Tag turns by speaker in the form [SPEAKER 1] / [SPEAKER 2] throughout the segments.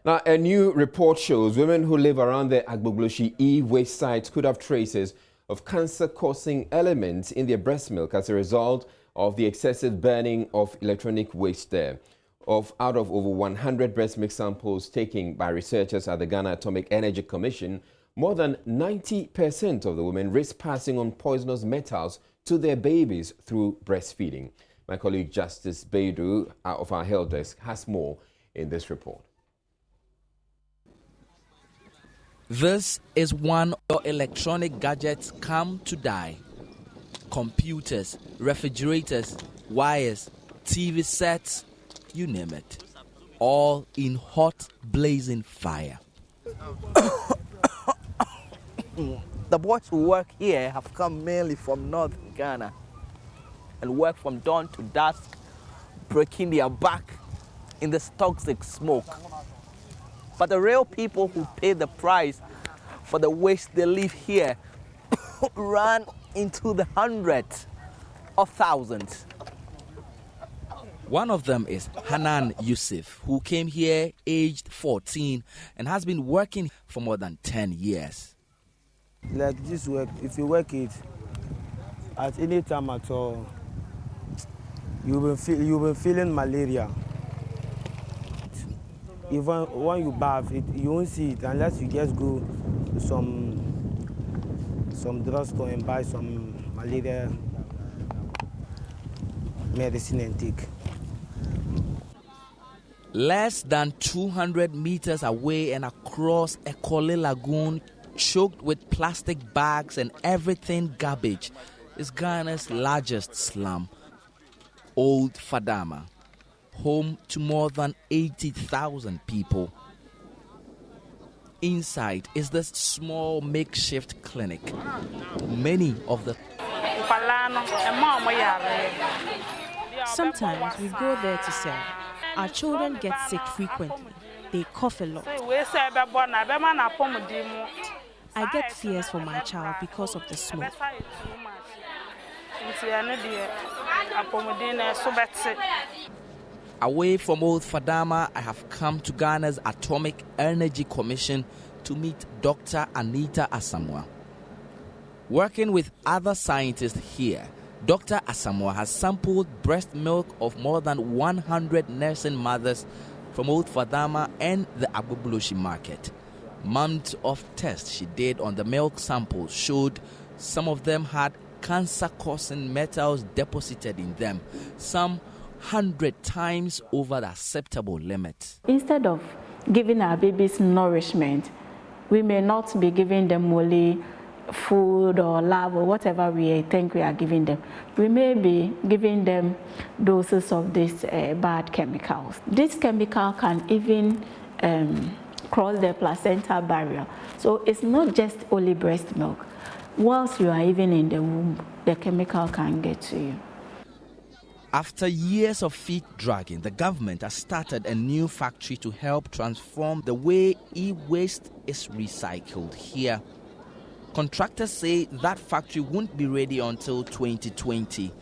[SPEAKER 1] Now, a new report shows women who live around the Agbogloshi e-waste sites could have traces of cancer-causing elements in their breast milk as a result of the excessive burning of electronic waste there. Out of over 100 breast milk samples taken by researchers at the Ghana Atomic Energy Commission, more than 90% of the women risk passing on poisonous metals to their babies through breastfeeding. My colleague Justice Beidu of our health desk has more in this report.
[SPEAKER 2] This is one of your electronic gadgets come to die. Computers, refrigerators, wires, TV sets, you name it. All in hot, blazing fire.
[SPEAKER 3] The boys who work here have come mainly from North Ghana and work from dawn to dusk, breaking their back in this toxic smoke. But the real people who pay the price for the waste they leave here run into the hundreds of thousands.
[SPEAKER 2] One of them is Hanan Yusuf, who came here aged 14 and has been working for more than 10 years.
[SPEAKER 4] Like this work, if you work it at any time at all, you will feeling malaria. Even when you bath, you won't see it unless you just go to some drugstore and buy some malaria medicine and take.
[SPEAKER 2] Less than 200 meters away and across Ekole Lagoon, choked with plastic bags and everything garbage, is Ghana's largest slum, Old Fadama, home to more than 80,000 people. Inside is this small makeshift clinic. Many of the
[SPEAKER 5] Sometimes we go there to sell. Our children get sick frequently. They cough a lot. I get fears for my child because of the smoke.
[SPEAKER 2] Away from Old Fadama, I have come to Ghana's Atomic Energy Commission to meet Dr. Anita Asamoah. Working with other scientists here, Dr. Asamoah has sampled breast milk of more than 100 nursing mothers from Old Fadama and the Agbogloshi market. Months of tests she did on the milk samples showed some of them had cancer-causing metals deposited in them, some 100 times over the acceptable limit.
[SPEAKER 6] Instead of giving our babies nourishment, we may not be giving them only food or love or whatever we think we are giving them. We may be giving them doses of these bad chemicals. This chemical can even cross the placenta barrier. So it's not just only breast milk. Whilst you are even in the womb, the chemical can get to you.
[SPEAKER 2] After years of feet dragging, the government has started a new factory to help transform the way e-waste is recycled here. Contractors say that factory won't be ready until 2020.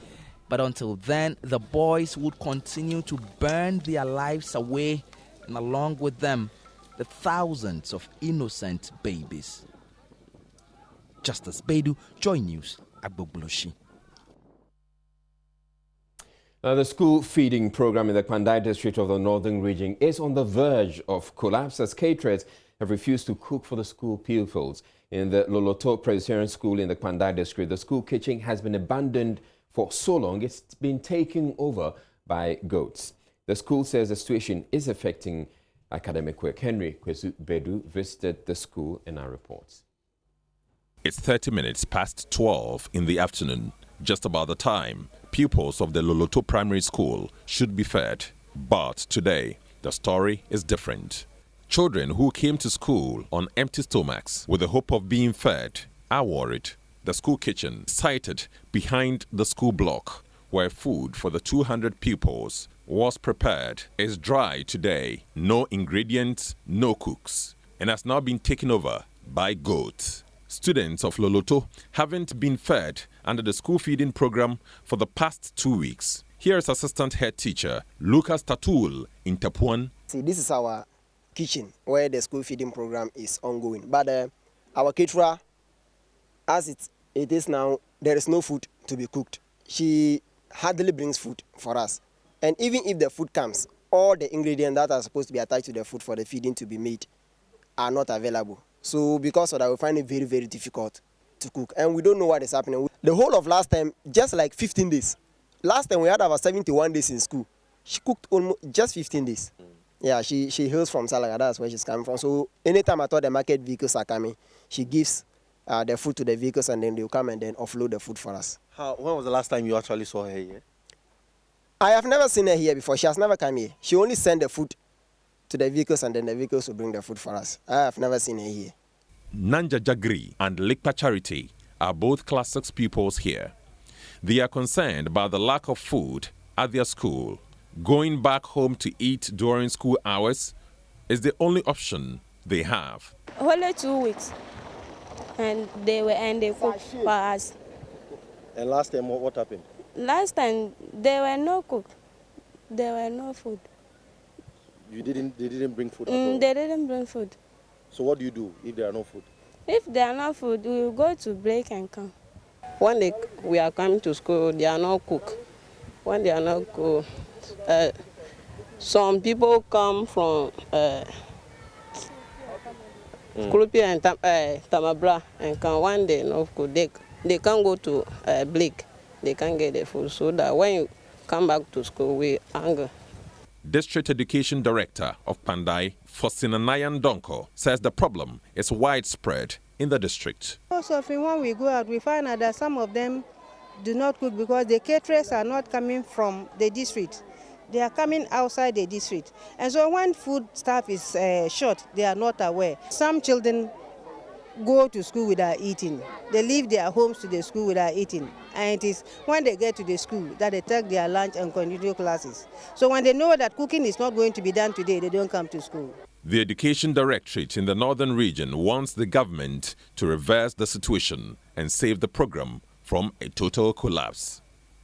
[SPEAKER 2] But until then, the boys would continue to burn their lives away, and along with them, the thousands of innocent babies. Justice Beidu, JoyNews, Agbogloshi.
[SPEAKER 1] Now, the school feeding program in the Kwandai district of the northern region is on the verge of collapse as caterers have refused to cook for the school pupils. In the Loloto Presbyterian School in the Kwandai district, the school kitchen has been abandoned for so long it's been taken over by goats. The school says the situation is affecting academic work. Henry Kwesu Bedu visited the school in our reports.
[SPEAKER 7] It's 30 minutes past 12 in the afternoon, just about the time pupils of the Loloto Primary School should be fed. But today, the story is different. Children who came to school on empty stomachs with the hope of being fed are worried. The school kitchen, sited behind the school block, where food for the 200 pupils was prepared, is dry today. No ingredients, no cooks, and has now been taken over by goats. Students of Loloto haven't been fed under the school feeding program for the past 2 weeks. Here's Assistant Head Teacher Lucas Tatul in Tapuan.
[SPEAKER 8] See, this is our kitchen where the school feeding program is ongoing. But our caterer, as it is now, there is no food to be cooked. She hardly brings food for us. And even if the food comes, all the ingredients that are supposed to be attached to the food for the feeding to be made are not available. So because of that, we find it very, very difficult to cook. And we don't know what is happening. The whole of last time, just like 15 days. Last time we had about 71 days in school. She cooked almost just 15 days. Yeah, she hails from Salaga, that's where she's coming from. So anytime I thought the market vehicles are coming, she gives the food to the vehicles and then they'll come and then offload the food for us.
[SPEAKER 9] When was the last time you actually saw her here?
[SPEAKER 8] I have never seen her here before. She has never come here. She only sent the food to the vehicles and then the vehicles will bring the food for us. I have never seen her here.
[SPEAKER 7] Nanja Jagri and Likpa Charity are both Class 6 pupils here. They are concerned about the lack of food at their school. Going back home to eat during school hours is the only option they have.
[SPEAKER 10] Only 2 weeks, and they cook for us.
[SPEAKER 9] And last time, what happened?
[SPEAKER 10] Last time, there were no cook. There were no food.
[SPEAKER 9] They didn't bring food at all?
[SPEAKER 10] They didn't bring food.
[SPEAKER 9] So what do you do if there are no food?
[SPEAKER 10] If there are no food, we will go to break and come.
[SPEAKER 11] When we are coming to school, they are not cook. When they are not cook, some people come from Krupi and Tamabra and come one day no cook. They can't go to Blake. They can't get the food. So that when you come back to school, we anger.
[SPEAKER 7] District Education Director of Pandai, Fosinanayan Donko, says the problem is widespread in the district.
[SPEAKER 12] Most often when we go out, we find out that some of them do not cook because the caterers are not coming from the district. They are coming outside the district. And so when food stuff is short, they are not aware. Some children go to school without eating. They leave their homes to the school without eating. And it is when they get to the school that they take their lunch and continue classes. So when they know that cooking is not going to be done today, they don't come to school.
[SPEAKER 7] The Education Directorate in the Northern Region wants the government to reverse the situation and save the program from a total collapse.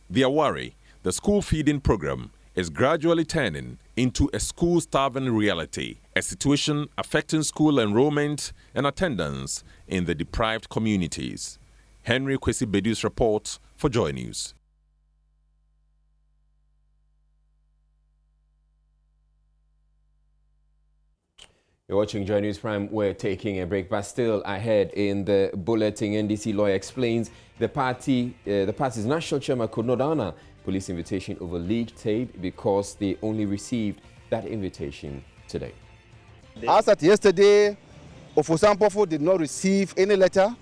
[SPEAKER 7] They are worried the school feeding program is gradually turning into a school-starving reality, a situation affecting school enrollment and attendance in the deprived communities. Henry Kwesi Bedu's report for JoyNews.
[SPEAKER 1] You're watching JoyNews Prime. We're taking a break, but still ahead in the bulletin, NDC lawyer explains the party's national chairman could not honor police invitation over leaked tape because they only received that invitation today.
[SPEAKER 13] As at yesterday, Ofosampofo did not receive any letter.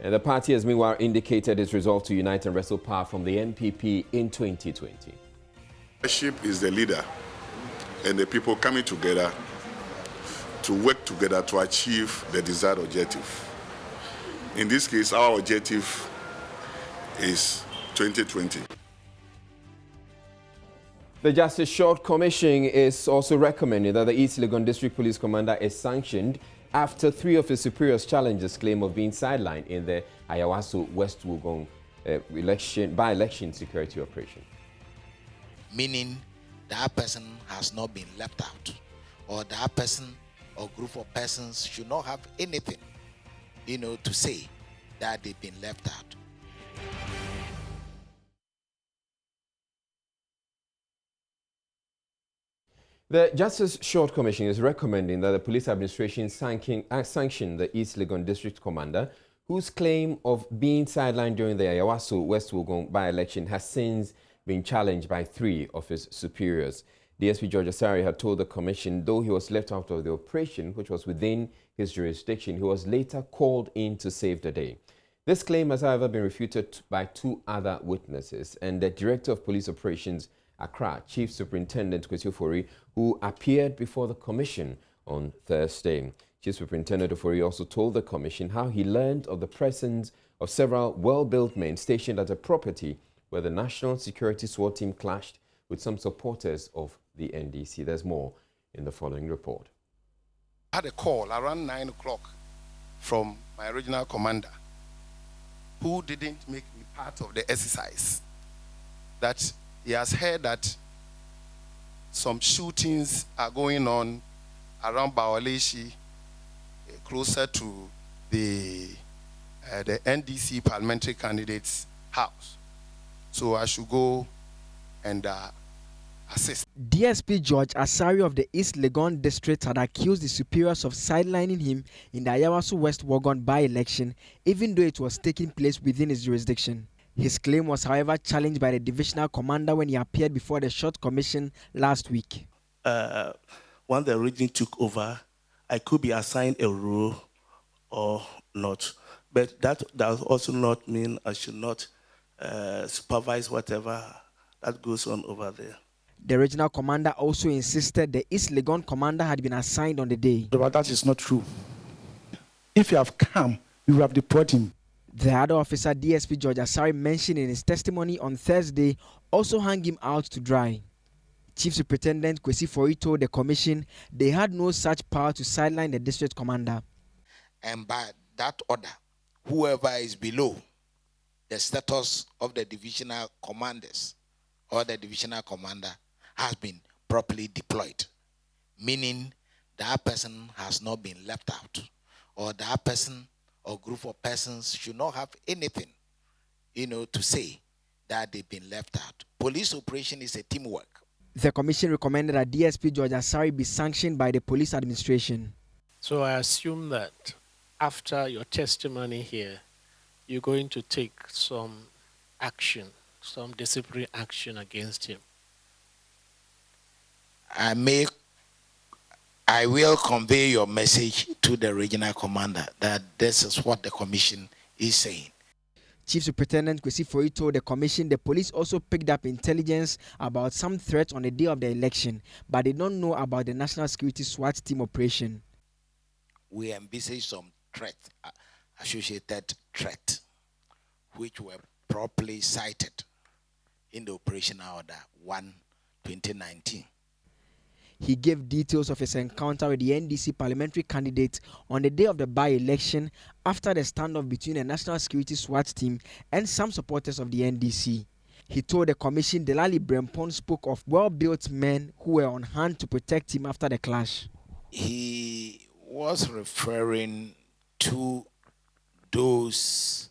[SPEAKER 1] And the party has meanwhile indicated its resolve to unite and wrestle power from the NPP in 2020.
[SPEAKER 14] Leadership is the leader and the people coming together to work together to achieve the desired objective. In this case, our objective is 2020.
[SPEAKER 1] The Justice Short Commission is also recommending that the East Legon District Police Commander is sanctioned after 3 of his superiors challenged his claim of being sidelined in the Ayawaso West Wugong by-election security operation.
[SPEAKER 15] Meaning that person has not been left out, or that person or group of persons should not have anything, to say that they've been left out.
[SPEAKER 1] The Justice Short Commission is recommending that the police administration sanction the East Legon District Commander, whose claim of being sidelined during the Ayawaso West Wugong by-election has since been challenged by 3 of his superiors. DSP George Asari had told the commission though he was left out of the operation, which was within his jurisdiction, he was later called in to save the day. This claim has, however, been refuted by 2 other witnesses, and the Director of Police Operations, Accra, Chief Superintendent Kwesi Ofori, who appeared before the commission on Thursday. Chief Superintendent Ofori also told the commission how he learned of the presence of several well-built men stationed at a property where the National Security SWAT team clashed with some supporters of the NDC. There's more in the following report.
[SPEAKER 16] I had a call around 9 o'clock from my regional commander, who didn't make me part of the exercise, that he has heard that some shootings are going on around Bawaleshi, closer to the NDC parliamentary candidate's house. So I should go and assist.
[SPEAKER 17] DSP George Asari of the East Legon district had accused the superiors of sidelining him in the Ayawaso West Wuogon by-election, even though it was taking place within his jurisdiction. His claim was, however, challenged by the divisional commander when he appeared before the Short Commission last week.
[SPEAKER 18] When the region took over, I could be assigned a role or not. But that does also not mean I should not supervise whatever that goes on over there.
[SPEAKER 17] The regional commander also insisted the East Legon commander had been assigned on the day.
[SPEAKER 19] But that is not true. If you have come, you have deployed him.
[SPEAKER 17] The other officer, DSP George Asari, mentioned in his testimony on Thursday, also hung him out to dry. Chief Superintendent Kwesi Fori told the commission they had no such power to sideline the district commander.
[SPEAKER 15] And by that order, whoever is below the status of the divisional commanders or the divisional commander has been properly deployed, meaning that person has not been left out, or that person or group of persons should not have anything, to say that they've been left out. Police operation is a teamwork.
[SPEAKER 17] The commission recommended that DSP George Asari be sanctioned by the police administration.
[SPEAKER 20] So I assume that after your testimony here, you're going to take some action, some disciplinary action against him.
[SPEAKER 15] I will convey your message to the regional commander that this is what the commission is saying.
[SPEAKER 17] Chief Superintendent Kwesi Fori told the commission the police also picked up intelligence about some threats on the day of the election, but they don't know about the National Security SWAT team operation.
[SPEAKER 15] We envisage some threats, associated threats, which were properly cited in the Operational Order 1/2019.
[SPEAKER 17] He gave details of his encounter with the NDC parliamentary candidate on the day of the by-election after the standoff between the National Security SWAT team and some supporters of the NDC. He told the commission Delali Brempon spoke of well-built men who were on hand to protect him after the clash.
[SPEAKER 15] He was referring to those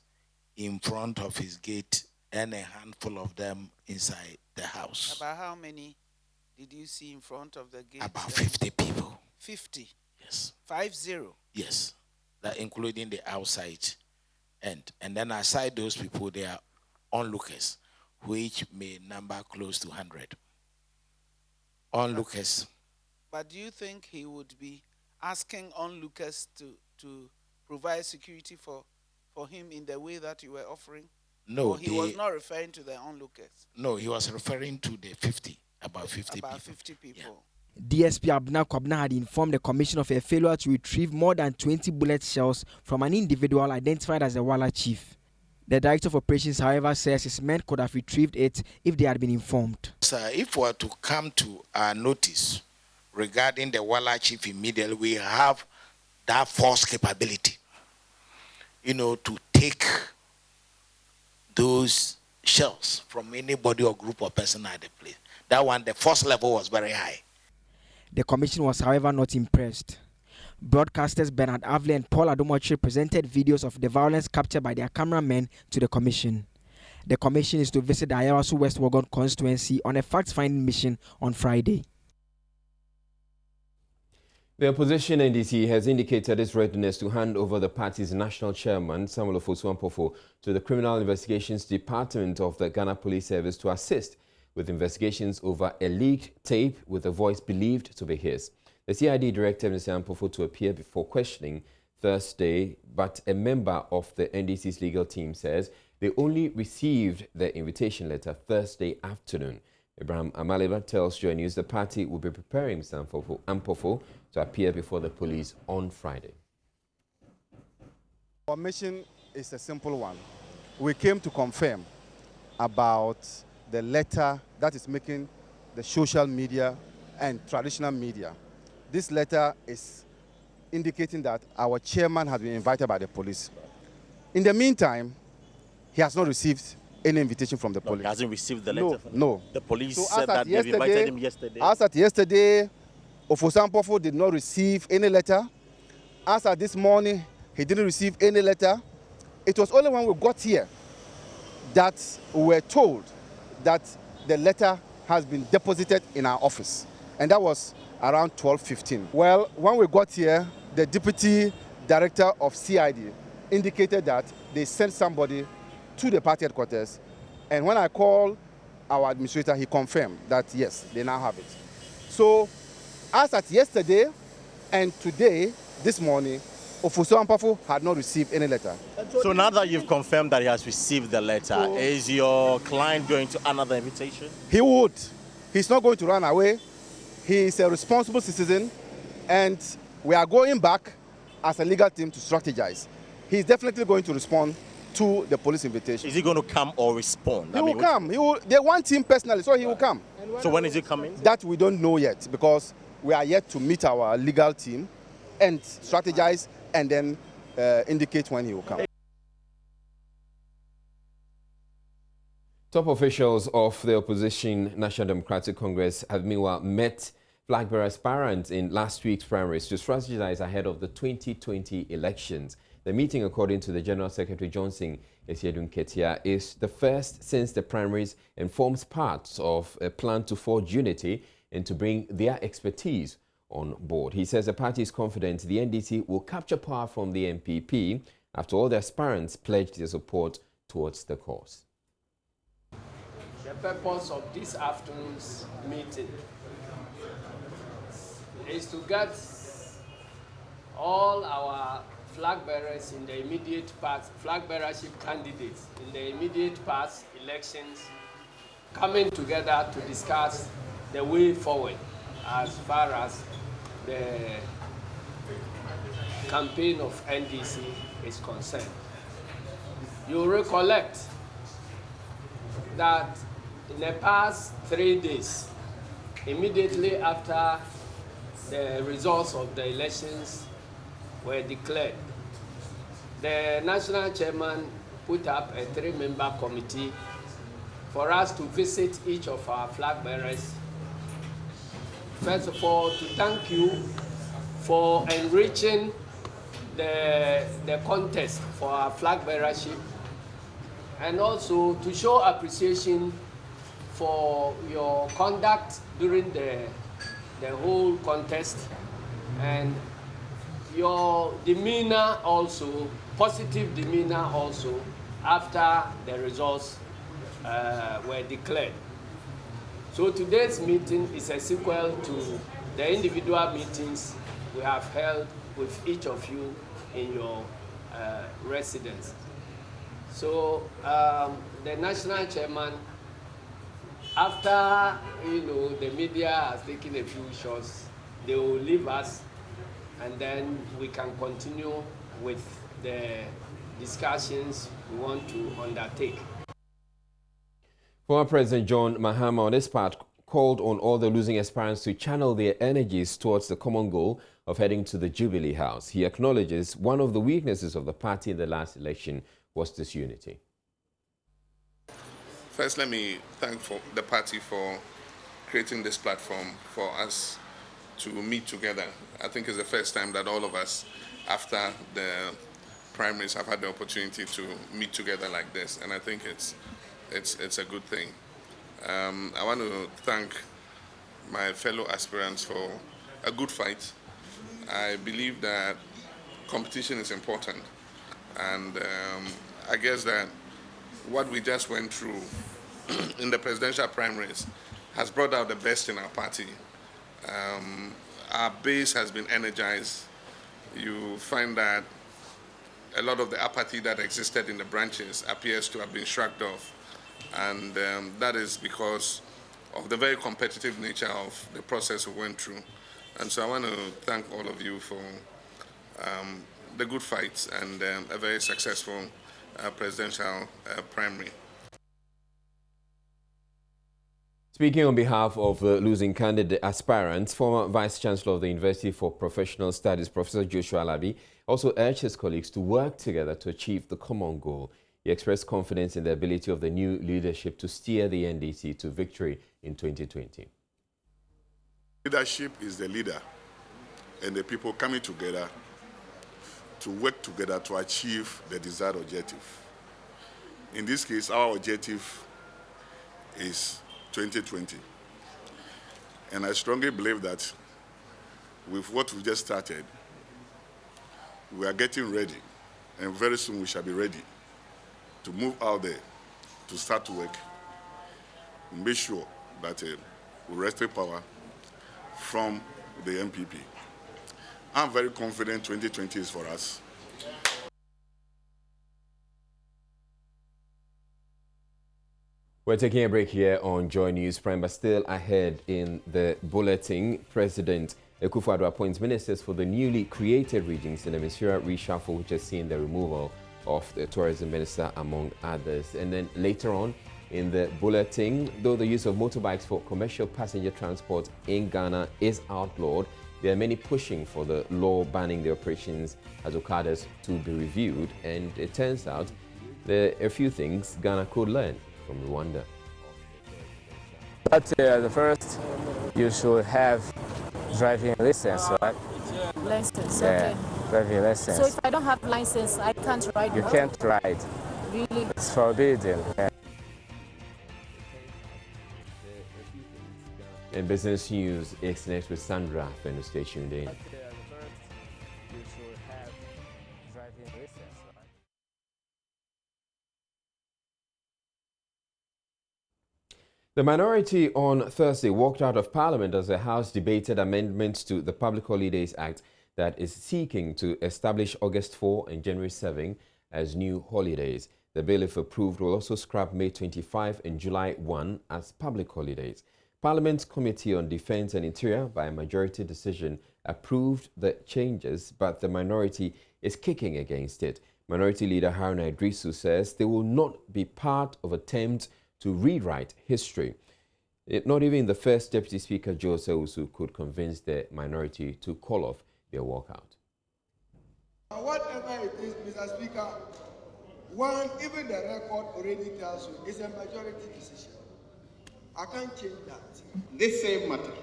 [SPEAKER 15] in front of his gate and a handful of them inside the house.
[SPEAKER 21] About how many did you see in front of the gate?
[SPEAKER 15] About 50 people.
[SPEAKER 21] 50?
[SPEAKER 15] Yes.
[SPEAKER 21] 50?
[SPEAKER 15] Yes. That including the outside end. And then aside those people, there are onlookers, which may number close to 100. Onlookers.
[SPEAKER 21] But do you think he would be asking onlookers to provide security for him in the way that you were offering?
[SPEAKER 15] No.
[SPEAKER 21] Or he was not referring to the onlookers?
[SPEAKER 15] No, he was referring to the 50. About 50 people.
[SPEAKER 21] About 50 people.
[SPEAKER 17] Yeah. DSP Abna Kwabna had informed the commission of a failure to retrieve more than 20 bullet shells from an individual identified as the Walla chief. The director of operations, however, says his men could have retrieved it if they had been informed.
[SPEAKER 15] Sir, if we were to come to our notice regarding the Walla chief immediately, we have that force capability, to take those shells from anybody or group or person at the place. That one, the force level was very high.
[SPEAKER 17] The commission was, however, not impressed. Broadcasters Bernard Avle and Paul Adomochi presented videos of the violence captured by their cameramen to the commission. The commission is to visit the Ayawaso West Wuogon constituency on a fact-finding mission on Friday.
[SPEAKER 1] The opposition NDC has indicated its readiness to hand over the party's national chairman, Samuel Ofosu-Ampofo, to the Criminal Investigations Department of the Ghana Police Service to assist with investigations over a leaked tape with a voice believed to be his. The CID directed Mr. Ampofo to appear before questioning Thursday, but a member of the NDC's legal team says they only received the invitation letter Thursday afternoon. Abraham Amaleba tells JoyNews the party will be preparing Mr. Ampofo to appear before the police on Friday.
[SPEAKER 13] Our mission is a simple one. We came to confirm about the letter that is making the social media and traditional media. This letter is indicating that our chairman has been invited by the police. In the meantime, he has not received any invitation from the
[SPEAKER 3] No,
[SPEAKER 13] police.
[SPEAKER 3] he hasn't received the letter.
[SPEAKER 13] No.
[SPEAKER 3] The police
[SPEAKER 13] So
[SPEAKER 3] said that they've invited him yesterday.
[SPEAKER 13] As at yesterday, Ofosampofo did not receive any letter. As at this morning, he didn't receive any letter. It was only when we got here that we were told that the letter has been deposited in our office. And that was around 12:15. Well, when we got here, the deputy director of CID indicated that they sent somebody to the party headquarters. And when I called our administrator, he confirmed that yes, they now have it. So as at yesterday and today, this morning, Ofosu Ampafo had not received any letter.
[SPEAKER 3] So now that you've confirmed that he has received the letter, is your client going to another invitation?
[SPEAKER 13] He would. He's not going to run away. He is a responsible citizen, and we are going back as a legal team to strategize. He's definitely going to respond to the police invitation.
[SPEAKER 3] Is he going to come or respond?
[SPEAKER 13] He will come. They want him personally, so he will come.
[SPEAKER 3] So when is he coming?
[SPEAKER 13] That we don't know yet, because we are yet to meet our legal team and strategize and then indicate when he will come.
[SPEAKER 1] Top officials of the opposition National Democratic Congress have meanwhile met flag-bearer aspirants in last week's primaries to strategize ahead of the 2020 elections. The meeting, according to the General Secretary Johnson Esiedun Ketia, is the first since the primaries and forms part of a plan to forge unity and to bring their expertise on board. He says the party is confident the NDC will capture power from the MPP after all the aspirants pledged their support towards the cause.
[SPEAKER 22] The purpose of this afternoon's meeting is to get all our flag bearers in the immediate past, flag bearership candidates in the immediate past elections coming together to discuss the way forward as far as the campaign of NDC is concerned. You recollect that in the past 3 days, immediately after the results of the elections were declared, the national chairman put up a 3-member committee for us to visit each of our flag bearers. First of all, to thank you for enriching the contest for our flag bearership, and also to show appreciation for your conduct during the whole contest, and your demeanor also, positive demeanor also, after the results were declared. So today's meeting is a sequel to the individual meetings we have held with each of you in your residence. So the national chairman, after the media has taken a few shots, they will leave us, and then we can continue with the discussions we want to undertake.
[SPEAKER 1] Former President John Mahama, on his part, called on all the losing aspirants to channel their energies towards the common goal of heading to the Jubilee House. He acknowledges one of the weaknesses of the party in the last election was disunity.
[SPEAKER 23] First, let me thank the party for creating this platform for us to meet together. I think it's the first time that all of us, after the primaries, have had the opportunity to meet together like this, and I think it's a good thing. I want to thank my fellow aspirants for a good fight. I believe that competition is important, and I guess that what we just went through in the presidential primaries has brought out the best in our party. Our base has been energized. You find that a lot of the apathy that existed in the branches appears to have been shrugged off, and that is because of the very competitive nature of the process we went through. And so I want to thank all of you for the good fights and a very successful presidential primary.
[SPEAKER 1] Speaking on behalf of the losing candidate aspirants, former Vice Chancellor of the University for Professional Studies, Professor Joshua Alabi, also urged his colleagues to work together to achieve the common goal. He expressed confidence in the ability of the new leadership to steer the NDC to victory in 2020.
[SPEAKER 14] Leadership is the leader and the people coming together to work together to achieve the desired objective. In this case, our objective is 2020. And I strongly believe that with what we just started, we are getting ready, and very soon we shall be ready to move out there, to start to work, and make sure that we wrestle power from the MPP. I'm very confident 2020 is for us.
[SPEAKER 1] We're taking a break here on Joy News Prime, but still ahead in the bulletin, President Akufo-Addo appoints ministers for the newly created regions in the ministerial reshuffle, which has seen the removal of the tourism minister, among others. And then later on in the bulletin, though the use of motorbikes for commercial passenger transport in Ghana is outlawed, there are many pushing for the law banning the operations as Okadas to be reviewed. And it turns out there are a few things Ghana could learn from Rwanda.
[SPEAKER 4] But the first, you should have driving license, right?
[SPEAKER 5] License,
[SPEAKER 4] Yeah,
[SPEAKER 5] okay.
[SPEAKER 4] driving license.
[SPEAKER 5] So if I don't have license, I can't ride.
[SPEAKER 4] You can't ride.
[SPEAKER 5] Really?
[SPEAKER 4] It's forbidden. Yeah.
[SPEAKER 1] And Business News is next with Sandra from the station day.
[SPEAKER 4] But the first, you should have driving license, right?
[SPEAKER 1] The minority on Thursday walked out of Parliament as the House debated amendments to the Public Holidays Act that is seeking to establish August 4 and January 7 as new holidays. The bill, if approved, will also scrap May 25 and July 1 as public holidays. Parliament's Committee on Defence and Interior, by a majority decision, approved the changes, but the minority is kicking against it. Minority Leader Haruna Idrisu says they will not be part of attempts to rewrite history. Not even the first Deputy Speaker, Joe Sewusu, could convince the minority to call off their walkout.
[SPEAKER 6] Whatever it is, Mr. Speaker, one, even the record already tells you, it's a majority decision. I can't change that.
[SPEAKER 24] This same matter,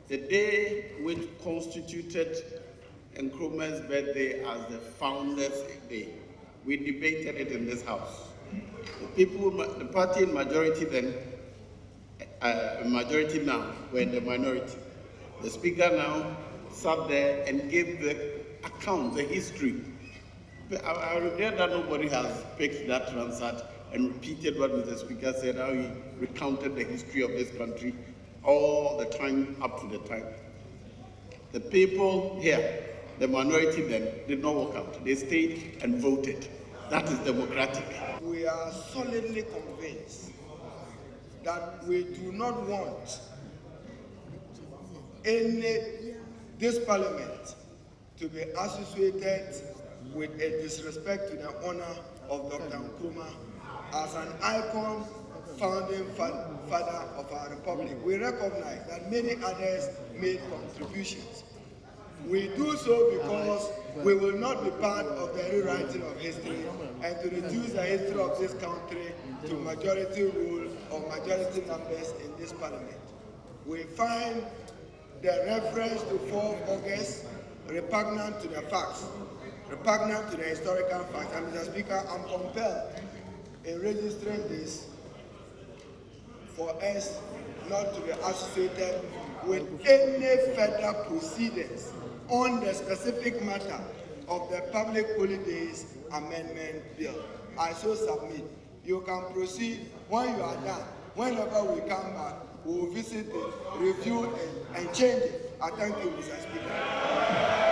[SPEAKER 24] the day which constituted Nkrumah's birthday as the Founders' Day, we debated it in this House. The people, the party in majority then, majority now, were in the minority. The Speaker now sat there and gave the account, the history. I regret that nobody has picked that transat and repeated what Mr. Speaker said, how he recounted the history of this country all the time up to the time. The people here, the minority then, did not walk out. They stayed and voted. That is democratic.
[SPEAKER 6] We are solidly convinced that we do not want this parliament to be associated with a disrespect to the honor of Dr. Nkrumah as an icon, founding father of our republic. We recognize that many others made contributions. We do so because we will not be part of the rewriting of history and to reduce the history of this country to majority rule or majority numbers in this parliament. We find the reference to 4th August repugnant to the facts, repugnant to the historical facts. And Mr. Speaker, I'm compelled in registering this for us not to be associated with any further proceedings on the specific matter of the Public Holidays Amendment Bill. I so submit. You can proceed when you are done. Whenever we come back, we will visit it, review it, and change it. I thank you, Mr. Speaker.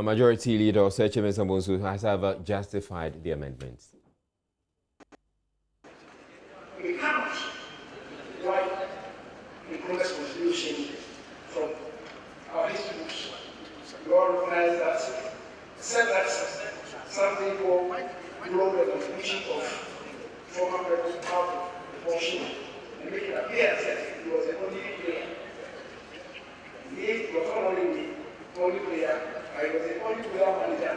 [SPEAKER 1] Majority Leader Osecheme Sambonsu has however justified the amendments.
[SPEAKER 25] We cannot write
[SPEAKER 2] only player, I was the only player manager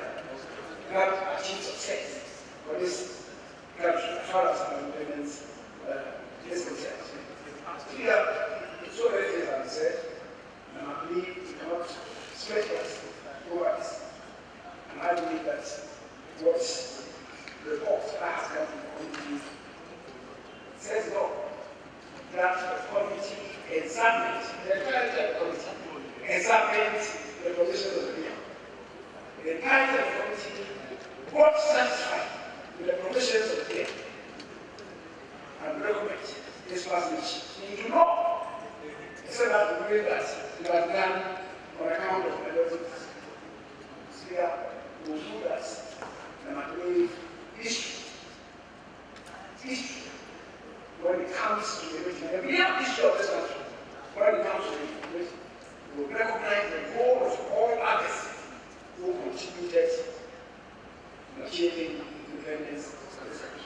[SPEAKER 2] that achieved success for this country as far as our independence is concerned. Here, so many things have been said, and I believe we cannot speculate over this. And I believe that what the report that has come from the committee says no, that the committee examined, the entirety of the committee examined the position of the player. The entirety of the committee got satisfied with the provisions of the player and recommend this passage. We do not accept that the way that it was done on account of the level. Here, we will do that, and I believe history, when it comes to the region, the real history of this country, when it comes to the region, we will recognize the role of all others who contributed in achieving independence of this country.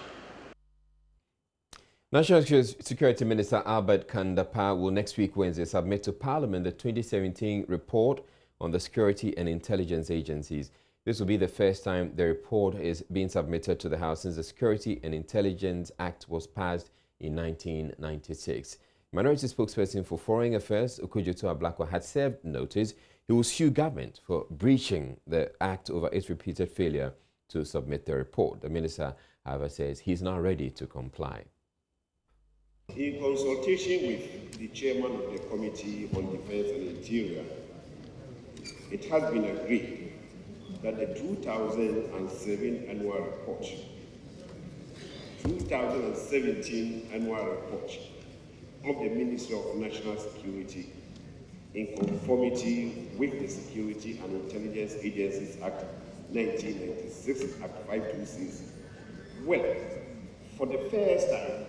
[SPEAKER 1] National Security Minister Albert Kandapa will next week Wednesday submit to Parliament the 2017 report on the security and intelligence agencies. This will be the first time the report is being submitted to the House since the Security and Intelligence Act was passed in 1996. Minority spokesperson for Foreign Affairs, Okujoto Ablakwa, had served notice he will sue government for breaching the Act over its repeated failure to submit the report. The minister, however, says he's now ready to comply.
[SPEAKER 8] In consultation with the chairman of the Committee on Defense and Interior, it has been agreed that the 2007 annual report, 2017 annual report of the Ministry of National Security, in conformity with the Security and Intelligence Agencies Act 1996, Act 526, will, for the first time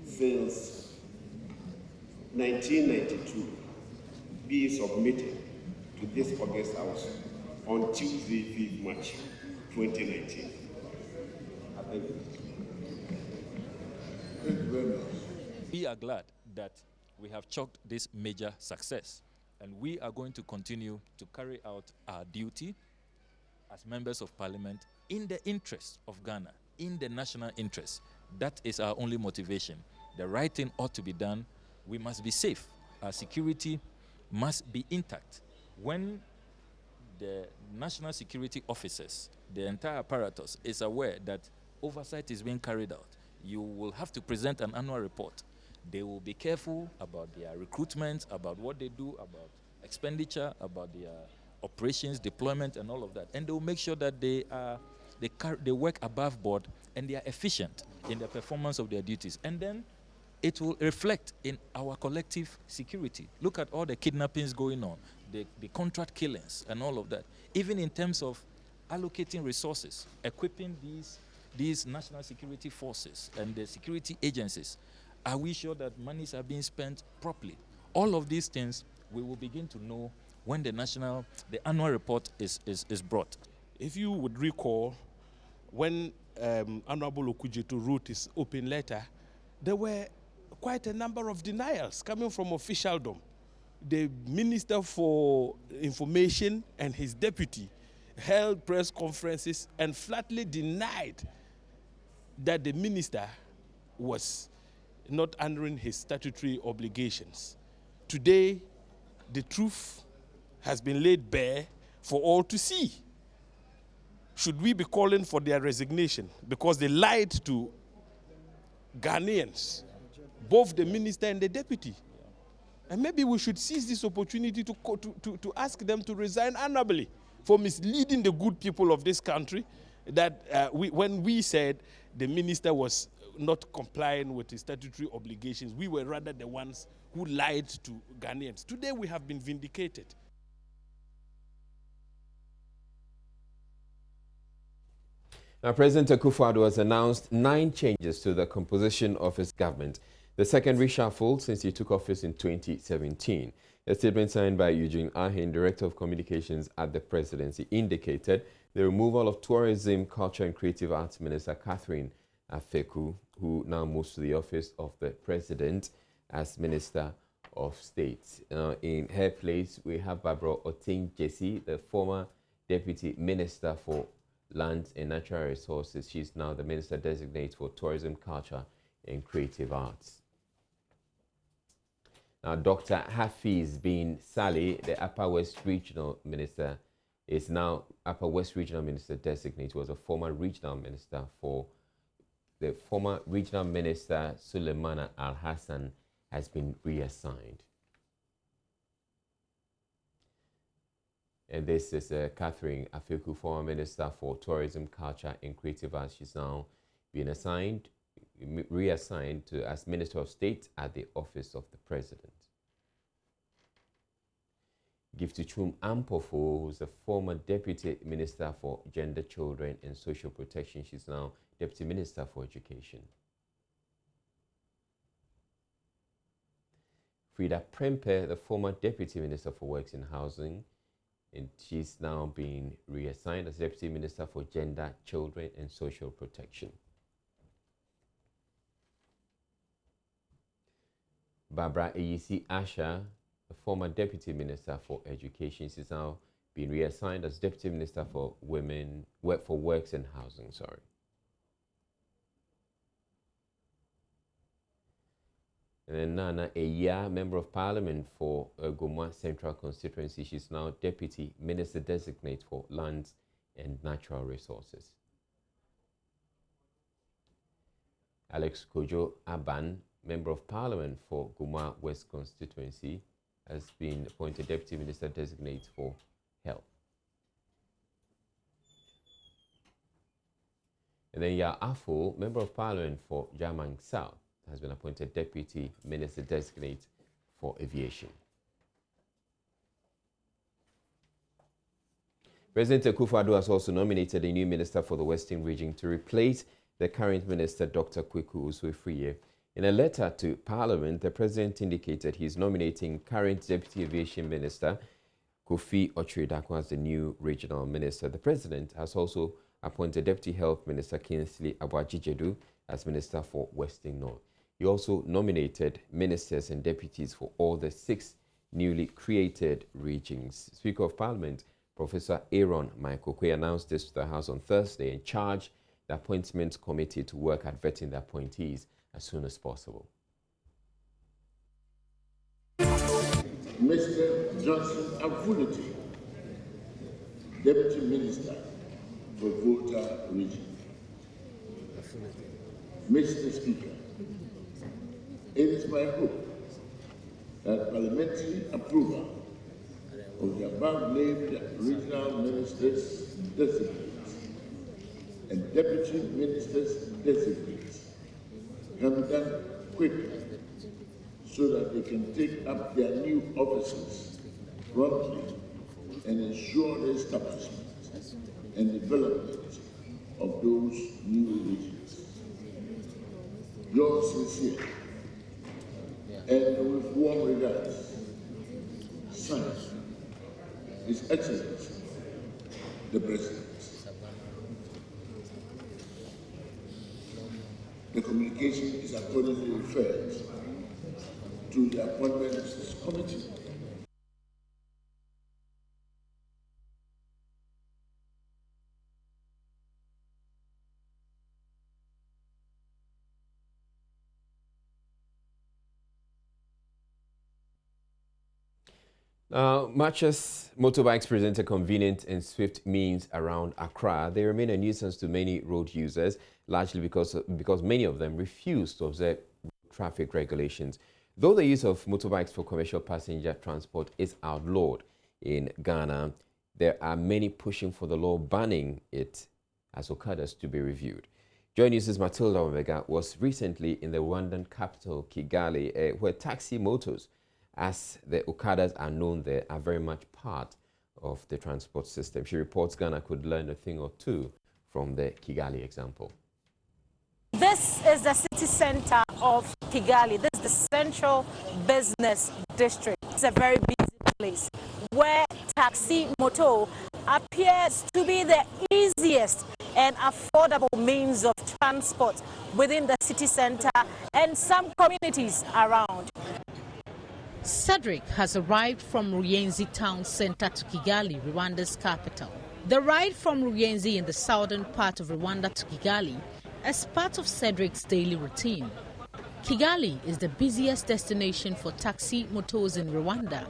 [SPEAKER 8] since 1992, be submitted to this August House on Tuesday, 5th March 2019. Thank you. Thank you very much.
[SPEAKER 9] We are glad that we have chalked this major success, and we are going to continue to carry out our duty as members of Parliament in the interest of Ghana, in the national interest. That is our only motivation. The right thing ought to be done. We must be safe. Our security must be intact. When the national security officers, the entire apparatus, is aware that oversight is being carried out, you will have to present an annual report. They will be careful about their recruitment, about what they do, about expenditure, about their operations, deployment, and all of that. And they will make sure that they work above board and they are efficient in the performance of their duties. And then it will reflect in our collective security. Look at all the kidnappings going on, the contract killings and all of that. Even in terms of allocating resources, equipping these national security forces and the security agencies, are we sure that monies are being spent properly? All of these things we will begin to know when the annual report is brought.
[SPEAKER 10] If you would recall, when Honorable Okujoto wrote his open letter, there were quite a number of denials coming from officialdom. The Minister for Information and his deputy held press conferences and flatly denied that the minister was not honoring his statutory obligations. Today, the truth has been laid bare for all to see. Should we be calling for their resignation because they lied to Ghanaians, both the minister and the deputy? And maybe we should seize this opportunity to ask them to resign honorably for misleading the good people of this country, that when we said the minister was not complying with his statutory obligations, we were rather the ones who lied to Ghanaians. Today we have been vindicated.
[SPEAKER 1] Now, President Akufo-Addo has announced 9 changes to the composition of his government, the second reshuffle since he took office in 2017. A statement signed by Eugene Ahin, Director of Communications at the Presidency, indicated the removal of Tourism, Culture and Creative Arts Minister Catherine Afeku, who now moves to the office of the President as Minister of State. In her place, we have Barbara Oting Jesse, the former Deputy Minister for Lands and Natural Resources. She's now the Minister Designate for Tourism, Culture and Creative Arts. Now, Dr. Hafiz bin Saleh, the Upper West Regional Minister, is now Upper West Regional Minister Designate. He was a former regional minister for the former regional minister Suleimana Al-Hassan has been reassigned. And this is Catherine Afeku, former Minister for Tourism, Culture and Creative Arts. She's now been reassigned as Minister of State at the Office of the President. Giftichum Ampofo, who's the former Deputy Minister for Gender, Children and Social Protection. She's now Deputy Minister for Education. Frida Prempe, the former Deputy Minister for Works and Housing, and she's now been reassigned as Deputy Minister for Gender, Children and Social Protection. Barbara Eyisi Asha, the former Deputy Minister for Education, she's now been reassigned as Deputy Minister for Works and Housing. And then Nana Eya, Member of Parliament for Goma Central Constituency, she's now Deputy Minister Designate for Lands and Natural Resources. Alex Kojo Aban, Member of Parliament for Goma West Constituency, has been appointed Deputy Minister Designate for Health. And then Ya Afo, Member of Parliament for Jamang South, has been appointed Deputy Minister Designate for Aviation. President Akufo-Addo has also nominated a new minister for the Western region to replace the current minister, Dr. Kweku Uswefriye. In a letter to Parliament, the President indicated he is nominating current Deputy Aviation Minister Kofi Otridako as the new regional minister. The President has also appointed Deputy Health Minister Kingsley Abuajijedu as Minister for Western North. He also nominated ministers and deputies for all the 6 newly created regions. Speaker of Parliament, Professor Aaron Maikokwe, announced this to the House on Thursday and charged the Appointments Committee to work at vetting the appointees as soon as possible.
[SPEAKER 24] Mr. Johnson Avulity, Deputy Minister for Volta Region. Mr. Speaker, it is my hope that parliamentary approval of the above-named regional ministers designates and deputy ministers designates can be done quickly so that they can take up their new offices promptly and ensure the establishment and development of those new regions. Yours sincere and with warm regards, signed, His Excellency, the President. The communication is accordingly referred to the Appointments Committee.
[SPEAKER 1] Much as motorbikes present a convenient and swift means around Accra, they remain a nuisance to many road users, largely because many of them refuse to observe traffic regulations. Though the use of motorbikes for commercial passenger transport is outlawed in Ghana, there are many pushing for the law banning it as Okadas to be reviewed. JoyNews' Matilda Omega was recently in the Rwandan capital, Kigali, where taxi motors, as the Okadas are known there, are very much part of the transport system. She reports Ghana could learn a thing or two from the Kigali example.
[SPEAKER 5] This is the city center of Kigali. This is the central business district. It's a very busy place where taxi moto appears to be the easiest and affordable means of transport within the city center and some communities around. Cedric has arrived from Ruyenzi town center to Kigali, Rwanda's capital. The ride from Ruyenzi in the southern part of Rwanda to Kigali is part of Cedric's daily routine. Kigali is the busiest destination for taxi motors in Rwanda.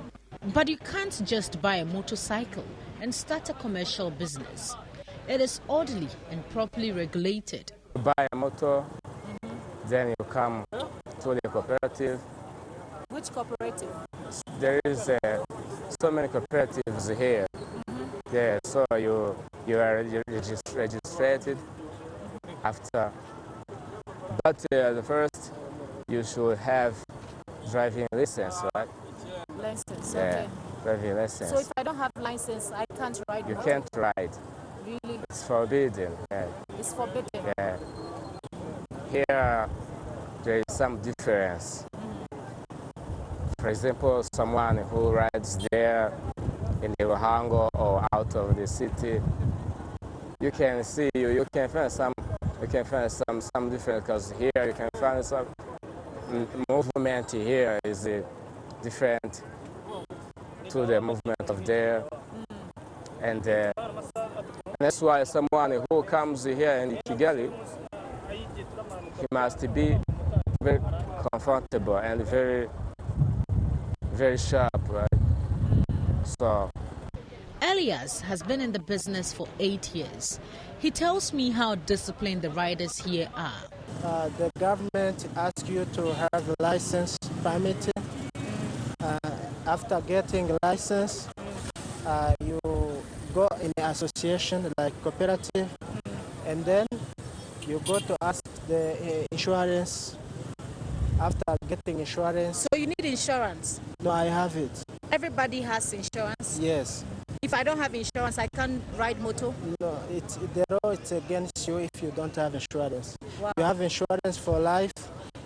[SPEAKER 5] But you can't just buy a motorcycle and start a commercial business. It is orderly and properly regulated.
[SPEAKER 4] You buy a motor, then you come to the cooperative.
[SPEAKER 5] Which cooperative?
[SPEAKER 4] There is so many cooperatives here. Yeah, so you are registered after. But the first, you should have driving license, right?
[SPEAKER 5] License,
[SPEAKER 4] Yeah,
[SPEAKER 5] okay.
[SPEAKER 4] driving license.
[SPEAKER 5] So if I don't have license, I can't ride
[SPEAKER 4] You
[SPEAKER 5] motor?
[SPEAKER 4] can't ride.
[SPEAKER 5] Really?
[SPEAKER 4] It's forbidden. Yeah.
[SPEAKER 5] It's forbidden?
[SPEAKER 4] Yeah. Here, there is some difference. For example, someone who rides there in the Ruhango or out of the city, you can see, you can find some difference, because here you can find some movement here is different to the movement of there, and that's why someone who comes here in Kigali, he must be very comfortable and very sharp, right? So
[SPEAKER 5] Elias has been in the business for 8 years. He tells me how disciplined the riders here are.
[SPEAKER 7] The government asks you to have a license permitted. After getting a license, you go in an association like cooperative, and then you go to ask the insurance. After getting insurance.
[SPEAKER 5] So you need insurance?
[SPEAKER 7] No, I have it.
[SPEAKER 5] Everybody has insurance?
[SPEAKER 7] Yes.
[SPEAKER 5] If I don't have insurance, I can't ride motor?
[SPEAKER 7] No, the law is against you if you don't have insurance.
[SPEAKER 5] Wow.
[SPEAKER 7] You have insurance for life,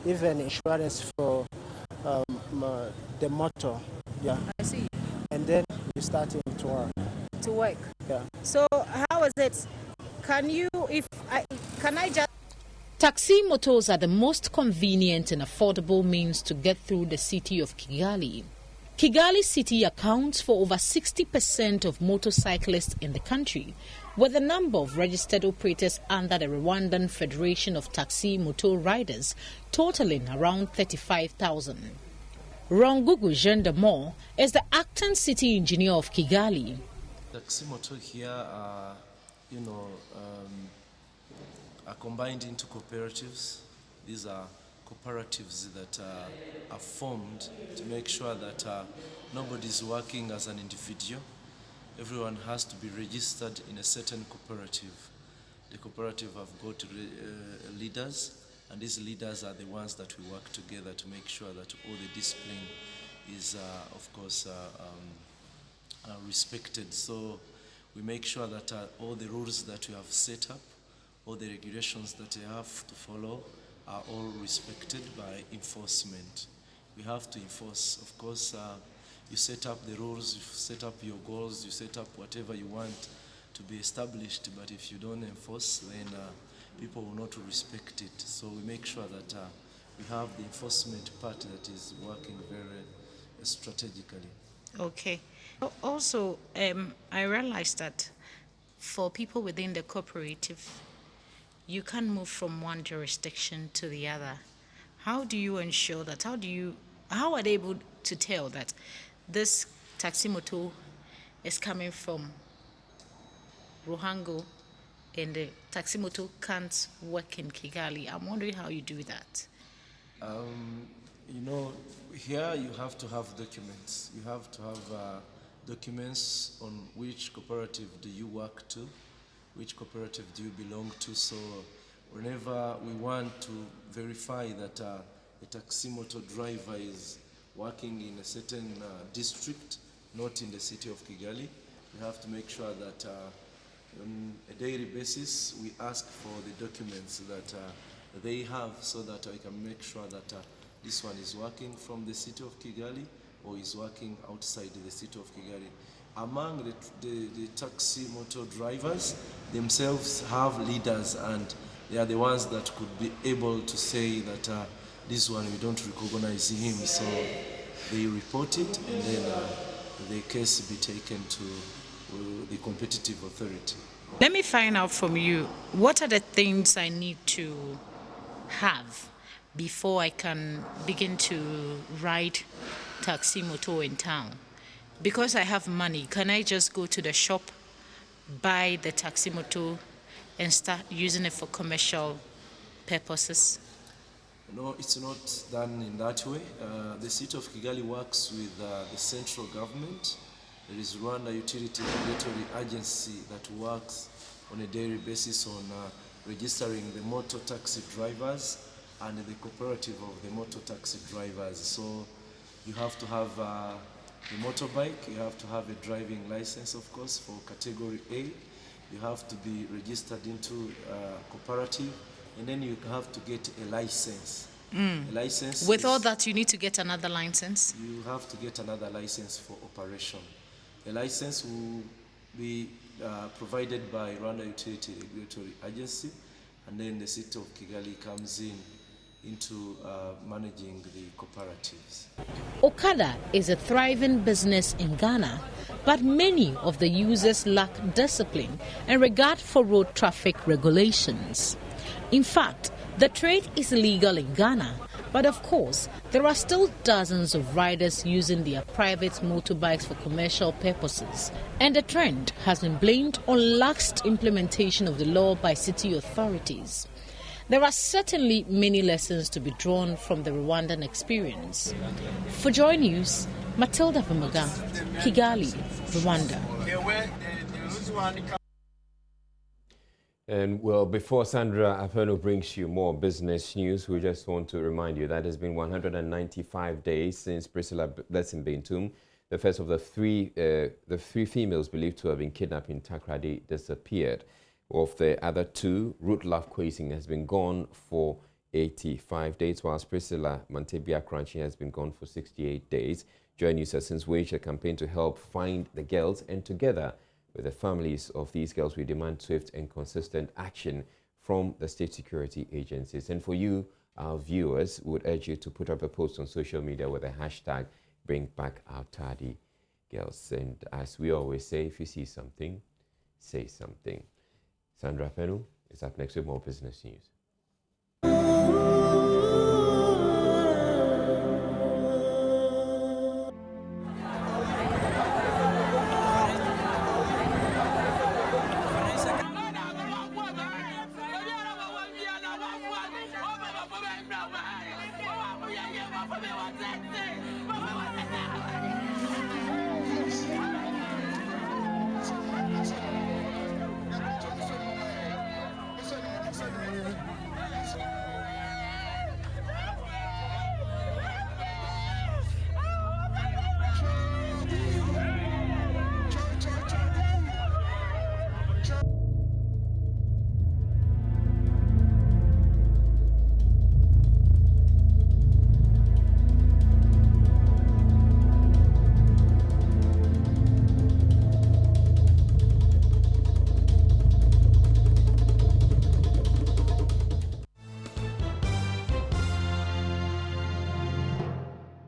[SPEAKER 7] even insurance for the motor. Yeah.
[SPEAKER 5] I see.
[SPEAKER 7] And then you start to work.
[SPEAKER 5] To work?
[SPEAKER 7] Yeah.
[SPEAKER 5] So how is it? Can I just... Taxi motors are the most convenient and affordable means to get through the city of Kigali. Kigali city accounts for over 60% of motorcyclists in the country, with the number of registered operators under the Rwandan Federation of Taxi Motor Riders totaling around 35,000. Rongugu Gendemore is the acting city engineer of Kigali.
[SPEAKER 11] Taxi motor here are, are combined into cooperatives. These are cooperatives that are formed to make sure that nobody's working as an individual. Everyone has to be registered in a certain cooperative. The cooperative have got leaders, and these leaders are the ones that we work together to make sure that all the discipline is, of course, respected. So we make sure that all the rules that we have set up, all the regulations that you have to follow are all respected by enforcement. We have to enforce, of course, you set up the rules, you set up your goals, you set up whatever you want to be established, but if you don't enforce, then people will not respect it. So we make sure that we have the enforcement part that is working very strategically.
[SPEAKER 5] Okay. Also, I realized that for people within the cooperative, you can't move from one jurisdiction to the other. How do you ensure that? How are they able to tell that this taxi motor is coming from Ruhango and the taxi motor can't work in Kigali? I'm wondering how you do that.
[SPEAKER 11] Here you have to have documents. You have to have documents on which cooperative do you work to, which cooperative do you belong to. So whenever we want to verify that a taxi motor driver is working in a certain district, not in the city of Kigali, we have to make sure that on a daily basis we ask for the documents that they have, so that I can make sure that this one is working from the city of Kigali or is working outside the city of Kigali. Among the taxi motor drivers themselves have leaders, and they are the ones that could be able to say that this one we don't recognize him, so they report it, and then the case be taken to the competitive authority.
[SPEAKER 5] Let me find out from you, what are the things I need to have before I can begin to ride taxi motor in town? Because I have money, can I just go to the shop, buy the taxi motor, and start using it for commercial purposes?
[SPEAKER 11] No, it's not done in that way. The city of Kigali works with the central government. There is Rwanda Utility Regulatory Agency that works on a daily basis on registering the motor taxi drivers and the cooperative of the motor taxi drivers. So you have to have a motorbike, you have to have a driving license, of course, for category A. You have to be registered into a cooperative, and then you have to get a license. A license.
[SPEAKER 5] With all that, you need to get another license?
[SPEAKER 11] You have to get another license for operation. A license will be provided by Rwanda Utility Regulatory Agency, and then the city of Kigali comes into managing the cooperatives.
[SPEAKER 5] Okada is a thriving business in Ghana, but many of the users lack discipline and regard for road traffic regulations. In fact, the trade is illegal in Ghana, but of course, there are still dozens of riders using their private motorbikes for commercial purposes. And the trend has been blamed on lax implementation of the law by city authorities. There are certainly many lessons to be drawn from the Rwandan experience. For JoyNews, Matilda Vamaga, Kigali, Rwanda.
[SPEAKER 1] And well, before Sandra Apeno brings you more business news, we just want to remind you that it's been 195 days since Priscilla Blessing Bentum, the first of the three females believed to have been kidnapped in Takoradi, disappeared. Of the other two, Ruth Love Kwesing has been gone for 85 days, whilst Priscilla Mantebia Crunchy has been gone for 68 days. JoyNews has since waged a campaign to help find the girls, and together with the families of these girls, we demand swift and consistent action from the state security agencies. And for you, our viewers, we would urge you to put up a post on social media with the hashtag #BringBackOurTardyGirls. And as we always say, if you see something, say something. Sandra Apeno is up next with more business news.